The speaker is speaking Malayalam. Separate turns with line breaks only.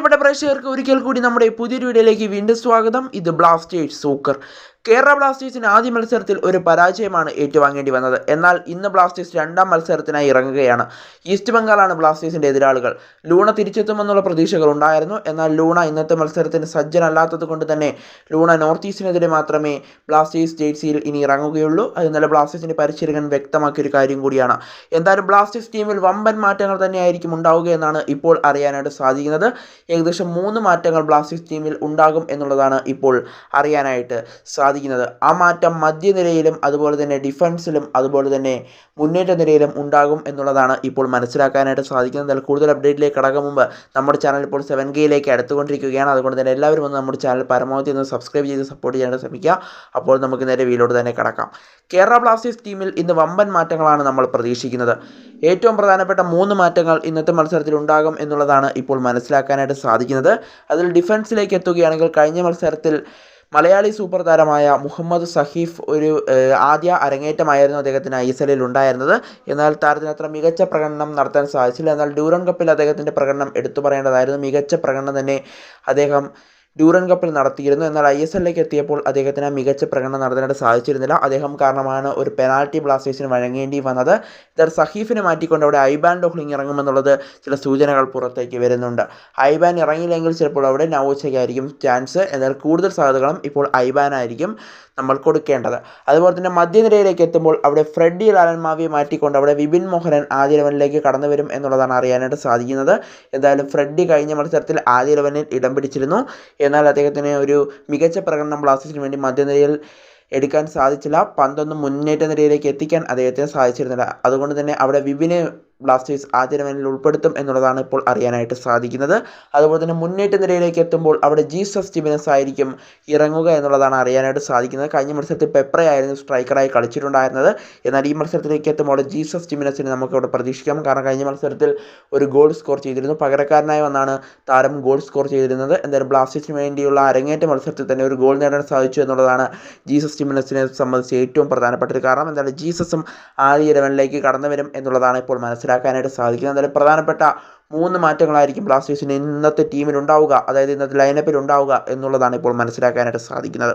പ്രിയപ്പെട്ട പ്രേക്ഷകർക്ക് ഒരിക്കൽ കൂടി നമ്മുടെ പുതിയൊരു വീഡിയോയിലേക്ക് വീണ്ടും സ്വാഗതം. ഇത് ബ്ലാസ്റ്റേഴ്സ് സൂക്കർ. കേരള ബ്ലാസ്റ്റേഴ്സിന് ആദ്യ മത്സരത്തിൽ ഒരു പരാജയമാണ് ഏറ്റുവാങ്ങേണ്ടി വന്നത്. എന്നാൽ ഇന്ന് ബ്ലാസ്റ്റേഴ്സ് രണ്ടാം മത്സരത്തിനായി ഇറങ്ങുകയാണ്. ഈസ്റ്റ് ബംഗാളാണ് ബ്ലാസ്റ്റേഴ്സിൻ്റെ എതിരാളികൾ. ലൂണ തിരിച്ചെത്തുമെന്നുള്ള പ്രതീക്ഷകൾ ഉണ്ടായിരുന്നു. എന്നാൽ ലൂണ ഇന്നത്തെ മത്സരത്തിന് സജ്ജനല്ലാത്തത് കൊണ്ട് തന്നെ ലൂണ നോർത്ത് ഈസ്റ്റിനെതിരെ മാത്രമേ ബ്ലാസ്റ്റേഴ്സ് ജേഴ്സിയിൽ ഇനി ഇറങ്ങുകയുള്ളൂ. അത് ഇന്നലെ ബ്ലാസ്റ്റേഴ്സിൻ്റെ പരിശീലകൻ വ്യക്തമാക്കിയൊരു കാര്യം കൂടിയാണ്. എന്തായാലും ബ്ലാസ്റ്റേഴ്സ് ടീമിൽ വമ്പൻ മാറ്റങ്ങൾ തന്നെയായിരിക്കും ഉണ്ടാവുക എന്നാണ് ഇപ്പോൾ അറിയാനായിട്ട് സാധിക്കുന്നത്. ഏകദേശം 3 മാറ്റങ്ങൾ ബ്ലാസ്റ്റേഴ്സ് ടീമിൽ ഉണ്ടാകും എന്നുള്ളതാണ് ഇപ്പോൾ അറിയാനായിട്ട് സാധിക്കുന്നത്. ആ മാറ്റം മധ്യനിരയിലും അതുപോലെ തന്നെ ഡിഫൻസിലും അതുപോലെ തന്നെ മുന്നേറ്റ നിരയിലും ഉണ്ടാകും എന്നുള്ളതാണ് ഇപ്പോൾ മനസ്സിലാക്കാനായിട്ട് സാധിക്കുന്നത്. എന്നാൽ കൂടുതൽ അപ്ഡേറ്റിലേക്ക് കടക്കും മുമ്പ് നമ്മുടെ ചാനൽ ഇപ്പോൾ 7Kയിലേക്ക് അടുത്തുകൊണ്ടിരിക്കുകയാണ്. അതുകൊണ്ട് തന്നെ എല്ലാവരും ഒന്ന് നമ്മുടെ ചാനൽ പരമാവധി ഒന്ന് സബ്സ്ക്രൈബ് ചെയ്ത് സപ്പോർട്ട് ചെയ്യാനായിട്ട് ശ്രമിക്കുക. അപ്പോൾ നമുക്ക് നേരെ വീഡിയോയിലോട്ട് തന്നെ കടക്കാം. കേരള ബ്ലാസ്റ്റേഴ്സ് ടീമിൽ ഇന്ന് വമ്പൻ മാറ്റങ്ങളാണ് നമ്മൾ പ്രതീക്ഷിക്കുന്നത്. ഏറ്റവും പ്രധാനപ്പെട്ട 3 മാറ്റങ്ങൾ ഇന്നത്തെ മത്സരത്തിൽ ഉണ്ടാകും എന്നുള്ളതാണ് ഇപ്പോൾ മനസ്സിലാക്കാനായിട്ട് സാധിക്കുന്നത്. അതിൽ ഡിഫൻസിലേക്ക് എത്തുകയാണെങ്കിൽ കഴിഞ്ഞ മത്സരത്തിൽ മലയാളി സൂപ്പർ താരമായ മുഹമ്മദ് സഹീഫ് ഒരു ആദ്യ അരങ്ങേറ്റമായിരുന്നു അദ്ദേഹത്തിന് ISL ഉണ്ടായിരുന്നത്. എന്നാൽ താരത്തിന് അത്ര മികച്ച പ്രകടനം നടത്താൻ സാധിച്ചില്ല. എന്നാൽ ഡ്യൂറൻ കപ്പിൽ അദ്ദേഹത്തിൻ്റെ പ്രകടനം എടുത്തു പറയേണ്ടതായിരുന്നു. മികച്ച പ്രകടനം തന്നെ അദ്ദേഹം ഡ്യൂറൻ കപ്പിൽ നടത്തിയിരുന്നു. എന്നാൽ ISLലേക്ക് എത്തിയപ്പോൾ അദ്ദേഹത്തിന് മികച്ച പ്രകടനം നടത്താനായിട്ട് സാധിച്ചിരുന്നില്ല. അദ്ദേഹം കാരണമാണ് ഒരു പെനാൽറ്റി ബ്ലാസ്റ്റേഴ്സിന് വഴങ്ങേണ്ടി വന്നത്. എന്നാൽ സഹീഫിനെ മാറ്റിക്കൊണ്ട് അവിടെ ഐബാൻ ഡോഹ്ലിംഗ് ഇറങ്ങുമെന്നുള്ളത് ചില സൂചനകൾ പുറത്തേക്ക് വരുന്നുണ്ട്. ഐബാൻ ഇറങ്ങിയില്ലെങ്കിൽ ചിലപ്പോൾ അവിടെ നവോച്ചയ്ക്കായിരിക്കും ചാൻസ്. എന്നാൽ കൂടുതൽ സാധ്യതകളും ഇപ്പോൾ ഐബാനായിരിക്കും നമ്മൾ കൊടുക്കേണ്ടത്. അതുപോലെ തന്നെ മധ്യനിരയിലേക്ക് എത്തുമ്പോൾ അവിടെ ഫ്രെഡി ലാലൻമാവിയെ മാറ്റിക്കൊണ്ട് അവിടെ വിപിൻ മോഹനൻ ആദ്യ ലെവലിലേക്ക് കടന്നു വരും എന്നുള്ളതാണ് അറിയാനായിട്ട് സാധിക്കുന്നത്. എന്തായാലും ഫ്രെഡി കഴിഞ്ഞ മത്സരത്തിൽ ആദ്യ ലെവലിൽ ഇടം പിടിച്ചിരുന്നു. എന്നാൽ അദ്ദേഹത്തിന് ഒരു മികച്ച പ്രകടനം ബ്ലാസ്റ്റേഴ്സിന് വേണ്ടി മധ്യനിരയിൽ എടുക്കാൻ സാധിച്ചില്ല. പന്തൊന്നും മുന്നേറ്റ നിരയിലേക്ക് എത്തിക്കാൻ അദ്ദേഹത്തിന് സാധിച്ചിരുന്നില്ല. അതുകൊണ്ട് തന്നെ അവിടെ വിപിനെ ബ്ലാസ്റ്റേഴ്സ് ആദ്യ ലെവലിൽ ഉൾപ്പെടുത്തും എന്നുള്ളതാണ് ഇപ്പോൾ അറിയാനായിട്ട് സാധിക്കുന്നത്. അതുപോലെ തന്നെ മുന്നേറ്റ നിരയിലേക്ക് എത്തുമ്പോൾ അവിടെ ജീസസ് ജിമിനസ് ആയിരിക്കും ഇറങ്ങുക എന്നുള്ളതാണ് അറിയാനായിട്ട് സാധിക്കുന്നത്. കഴിഞ്ഞ മത്സരത്തിൽ പെപ്രയായിരുന്നു സ്ട്രൈക്കറായി കളിച്ചിട്ടുണ്ടായിരുന്നത്. എന്നാൽ ഈ മത്സരത്തിലേക്ക് എത്തുമ്പോൾ ജീസസ് ജിമിനസിനെ നമുക്ക് അവിടെ പ്രതീക്ഷിക്കാം. കാരണം കഴിഞ്ഞ മത്സരത്തിൽ ഒരു ഗോൾ സ്കോർ ചെയ്തിരുന്നു. പകരക്കാരനായി വന്നാണ് താരം ഗോൾ സ്കോർ ചെയ്തിരുന്നത്. എന്തായാലും ബ്ലാസ്റ്റേഴ്സിന് വേണ്ടിയുള്ള അരങ്ങേറ്റ മത്സരത്തിൽ തന്നെ ഒരു ഗോൾ നേടാൻ സാധിച്ചു എന്നുള്ളതാണ് ജീസസ് ജിമിനസിനെ സംബന്ധിച്ച് ഏറ്റവും പ്രധാനപ്പെട്ട ഒരു കാരണം. എന്തായാലും ജീസസും ആദ്യ ലെവലിലേക്ക് കടന്നു വരും എന്നുള്ളതാണ് ഇപ്പോൾ മനസ്സിലാക്കാനായിട്ട് സാധിക്കുന്നത്. എന്തായാലും പ്രധാനപ്പെട്ട 3 മാറ്റങ്ങളായിരിക്കും ബ്ലാസ്റ്റേഴ്സിന് ഇന്നത്തെ ടീമിൽ ഉണ്ടാവുക, അതായത് ഇന്നത്തെ ലൈനപ്പിൽ ഉണ്ടാവുക എന്നുള്ളതാണ് ഇപ്പോൾ മനസ്സിലാക്കാനായിട്ട് സാധിക്കുന്നത്.